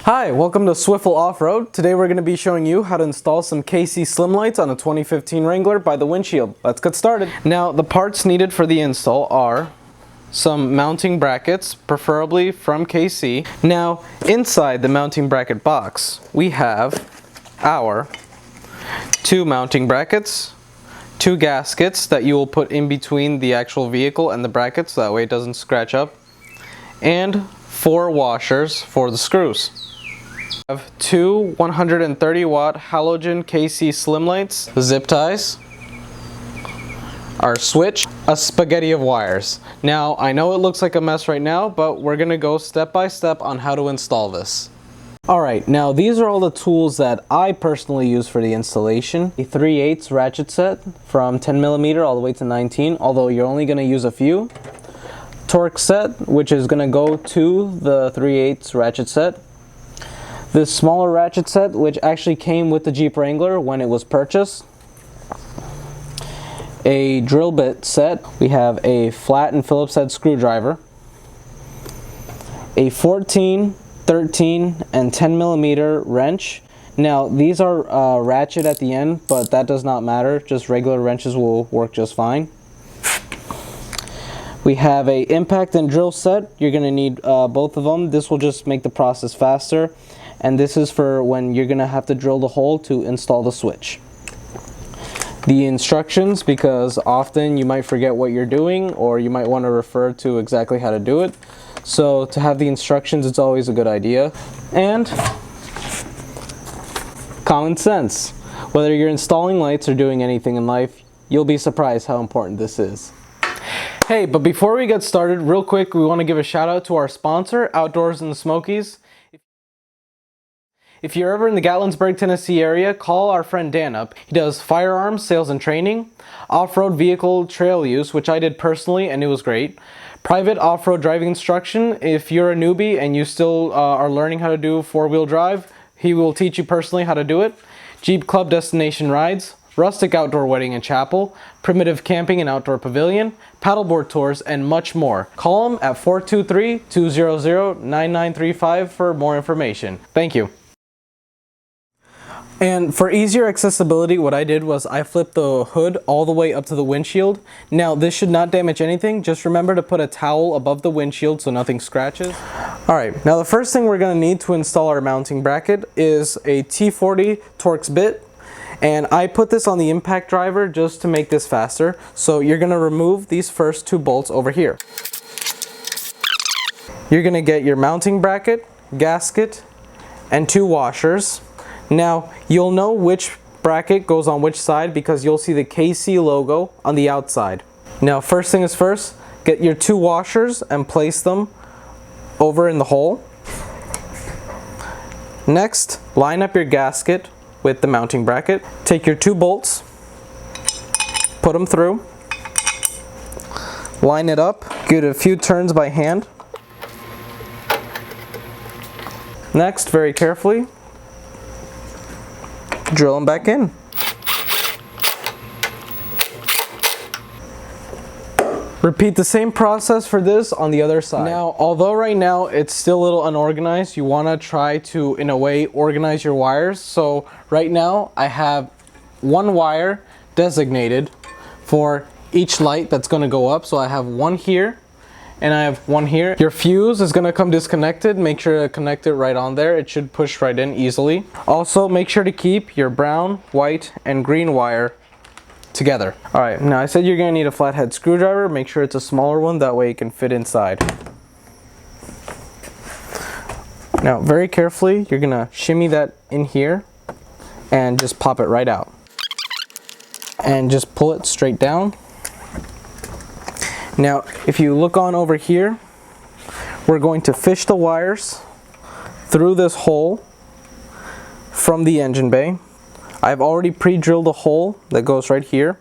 Hi, welcome to SWFL Off-Road. Today we're going to be showing you how to install some KC Slim lights on a 2015 Wrangler by the windshield. Let's get started. Now the parts needed for the install are some mounting brackets, preferably from KC. Now inside the mounting bracket box we have our two mounting brackets, two gaskets that you will put in between the actual vehicle and the brackets so that way it doesn't scratch up, and 4 washers for the screws. We have two 130 watt halogen KC Slim lights, zip ties, our switch, a spaghetti of wires. Now I know it looks like a mess right now, but we're gonna go step by step on how to install this. Alright, now these are all the tools that I personally use for the installation. A 3/8 ratchet set from 10mm all the way to 19, although you're only gonna use a few. Torque set, which is gonna go to the 3/8 ratchet set. This smaller ratchet set, which actually came with the Jeep Wrangler when it was purchased. A drill bit set. We have a flat and Phillips head screwdriver. A 14, 13, and 10mm wrench. Now these are ratchet at the end, but that does not matter. Just regular wrenches will work just fine. We have a impact and drill set. You're going to need both of them. This will just make the process faster. And this is for when you're going to have to drill the hole to install the switch. The instructions, because often you might forget what you're doing or you might want to refer to exactly how to do it. So to have the instructions, it's always a good idea. And common sense. Whether you're installing lights or doing anything in life, you'll be surprised how important this is. Hey, but before we get started, real quick, we want to give a shout out to our sponsor, Outdoors in the Smokies. If you're ever in the Gatlinburg, Tennessee area, call our friend Dan up. He does firearms, sales and training, off-road vehicle trail use, which I did personally and it was great, private off-road driving instruction. If you're a newbie and you still are learning how to do four-wheel drive, he will teach you personally how to do it. Jeep Club destination rides, rustic outdoor wedding and chapel, primitive camping and outdoor pavilion, paddleboard tours, and much more. Call him at 423-200-9935 for more information. Thank you. And for easier accessibility, what I did was I flipped the hood all the way up to the windshield. Now this should not damage anything. Just remember to put a towel above the windshield so nothing scratches. Alright, now the first thing we're going to need to install our mounting bracket is a T40 Torx bit. And I put this on the impact driver just to make this faster. So you're going to remove these first 2 bolts over here. You're going to get your mounting bracket, gasket, and 2 washers. Now you'll know which bracket goes on which side because you'll see the KC logo on the outside. Now first thing is first, get your 2 washers and place them over in the hole. Next, line up your gasket with the mounting bracket. Take your 2 bolts, put them through, line it up, give it a few turns by hand. Next, very carefully, drill them back in. Repeat the same process for this on the other side. Now, although right now it's still a little unorganized, you want to try to, in a way, organize your wires. So right now I have 1 wire designated for each light that's going to go up. So I have 1 here and I have 1 here. Your fuse is going to come disconnected. Make sure to connect it right on there. It should push right in easily. Also, make sure to keep your brown, white, and green wire together. Alright, now I said you're going to need a flathead screwdriver. Make sure it's a smaller one, that way it can fit inside. Now, very carefully, you're going to shimmy that in here and just pop it right out. And just pull it straight down. Now, if you look on over here, we're going to fish the wires through this hole from the engine bay. I've already pre-drilled a hole that goes right here,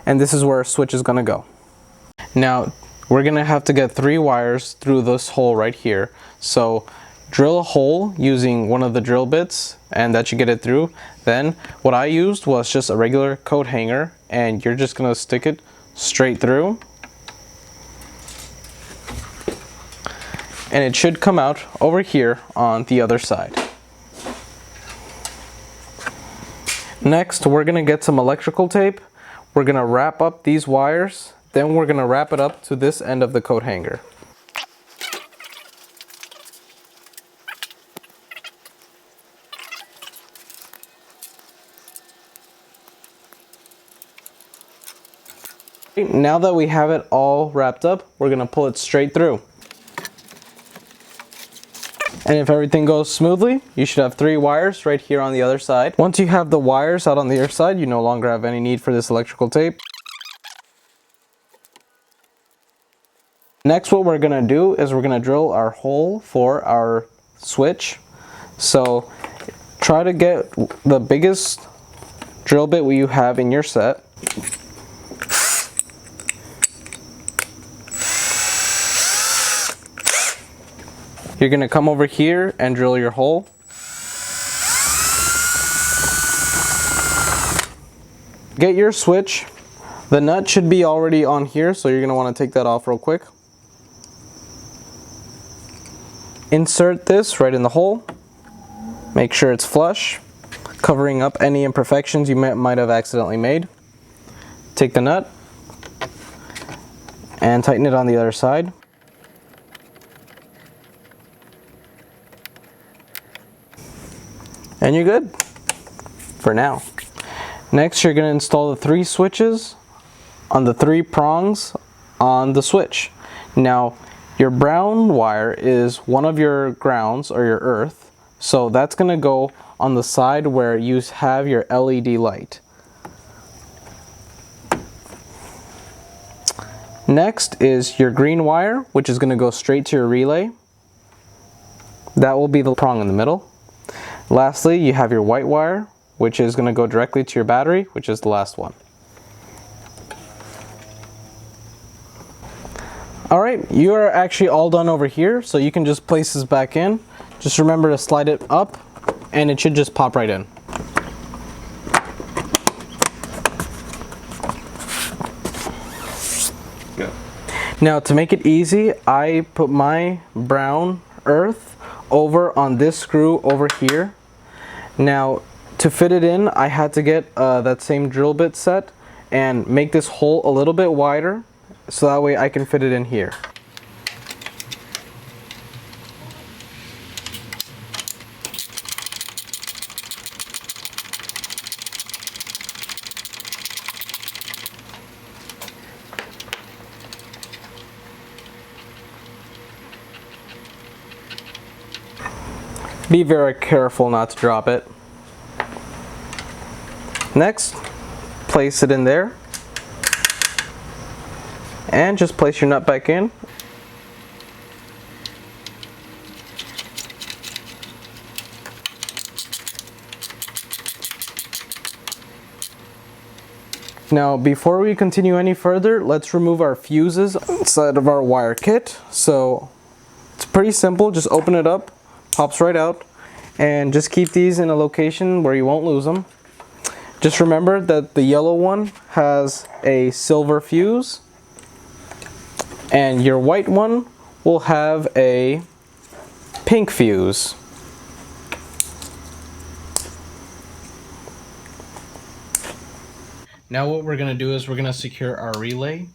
and this is where our switch is going to go. Now, we're going to have to get 3 wires through this hole right here. So, drill a hole using one of the drill bits, and that should get it through. Then, what I used was just a regular coat hanger, and you're just going to stick it straight through. and it should come out over here on the other side. Next, we're gonna get some electrical tape. We're gonna wrap up these wires, then we're gonna wrap it up to this end of the coat hanger. Now that we have it all wrapped up, we're gonna pull it straight through. And if everything goes smoothly, you should have 3 wires right here on the other side. Once you have the wires out on the other side, you no longer have any need for this electrical tape. Next, what we're gonna do is we're gonna drill our hole for our switch. So try to get the biggest drill bit you have in your set. You're gonna come over here and drill your hole. Get your switch. The nut should be already on here, so you're gonna wanna take that off real quick. Insert this right in the hole. Make sure it's flush, covering up any imperfections you might have accidentally made. Take the nut and tighten it on the other side. And you're good for now. Next, you're going to install the 3 switches on the 3 prongs on the switch. Now, your brown wire is one of your grounds or your earth, so that's going to go on the side where you have your LED light. Next is your green wire, which is going to go straight to your relay. That will be the prong in the middle. Lastly, you have your white wire, which is going to go directly to your battery, which is the last one. Alright, you are actually all done over here, so you can just place this back in. Just remember to slide it up, and it should just pop right in. Go. Now, to make it easy, I put my brown earth over on this screw over here. Now, to fit it in, I had to get that same drill bit set and make this hole a little bit wider, so that way I can fit it in here. Be very careful not to drop it. Next, place it in there. And just place your nut back in. Now, before we continue any further, let's remove our fuses inside of our wire kit. So, it's pretty simple. Just open it up. Pops right out, and just keep these in a location where you won't lose them. Just remember that the yellow one has a silver fuse, and your white one will have a pink fuse. Now what we're going to do is we're going to secure our relay.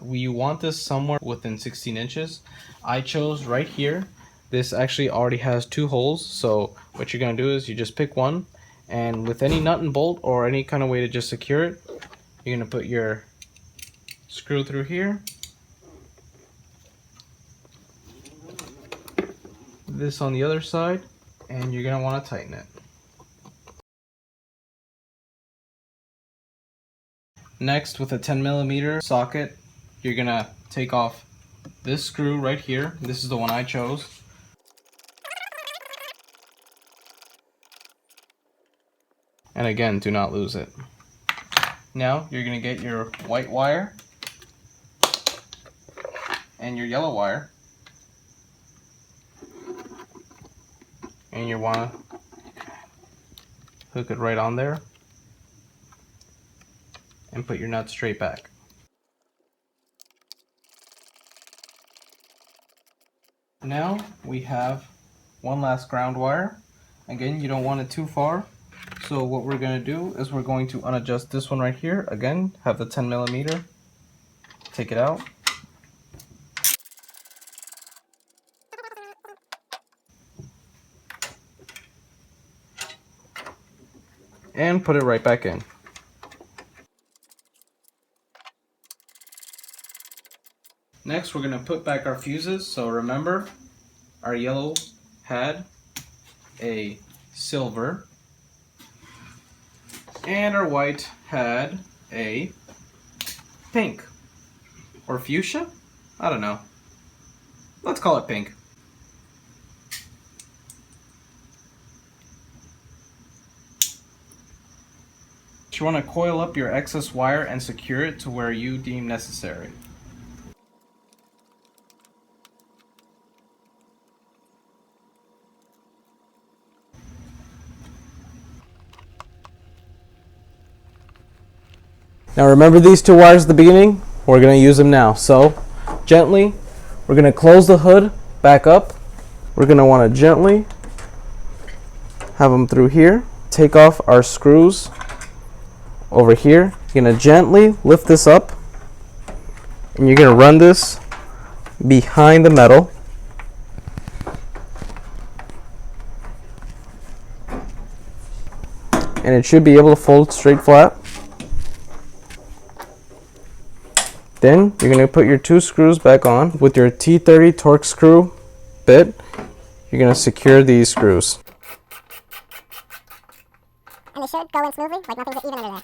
We want this somewhere within 16 inches. I chose right here. This actually already has 2 holes, so what you're going to do is you just pick one, and with any nut and bolt or any kind of way to just secure it, you're going to put your screw through here, this on the other side, and you're going to want to tighten it. Next, with a 10mm socket, you're going to take off this screw right here. This is the one I chose. And again, do not lose it. Now you're going to get your white wire and your yellow wire, and you want to hook it right on there and put your nut straight back. Now we have one last ground wire. Again, you don't want it too far. So what we're going to do is we're going to unadjust this one right here. Again, have the 10 millimeter. Take it out. And put it right back in. Next, we're going to put back our fuses. So remember, our yellow had a silver, and our white had a pink. Or fuchsia? I don't know. Let's call it pink. You want to coil up your excess wire and secure it to where you deem necessary. Now remember these two wires at the beginning? We're going to use them now. So gently, we're going to close the hood back up. We're going to want to gently have them through here. Take off our screws over here. You're going to gently lift this up, and you're going to run this behind the metal. And it should be able to fold straight flat. Then you're going to put your two screws back on. With your T30 torque screw bit, you're going to secure these screws. And they should go in smoothly, like nothing's even under there.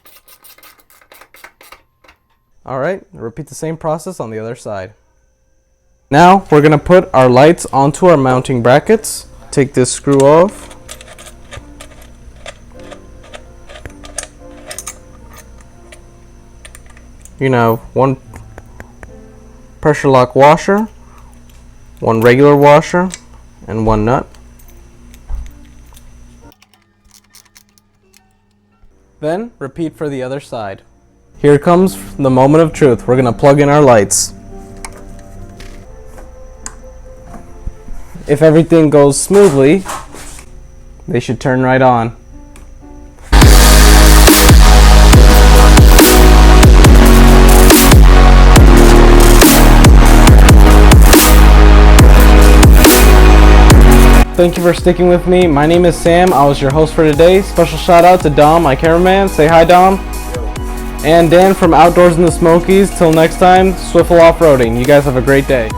Alright, repeat the same process on the other side. Now we're going to put our lights onto our mounting brackets. Take this screw off. You know, one pressure lock washer, one regular washer, and one nut. Then repeat for the other side. Here comes the moment of truth. We're going to plug in our lights. If everything goes smoothly, they should turn right on. Thank you for sticking with me. My name is Sam. I was your host for today. Special shout out to Dom, my cameraman. Say hi, Dom. And Dan from Outdoors in the Smokies. Till next time, SWFL Off-Roading. You guys have a great day.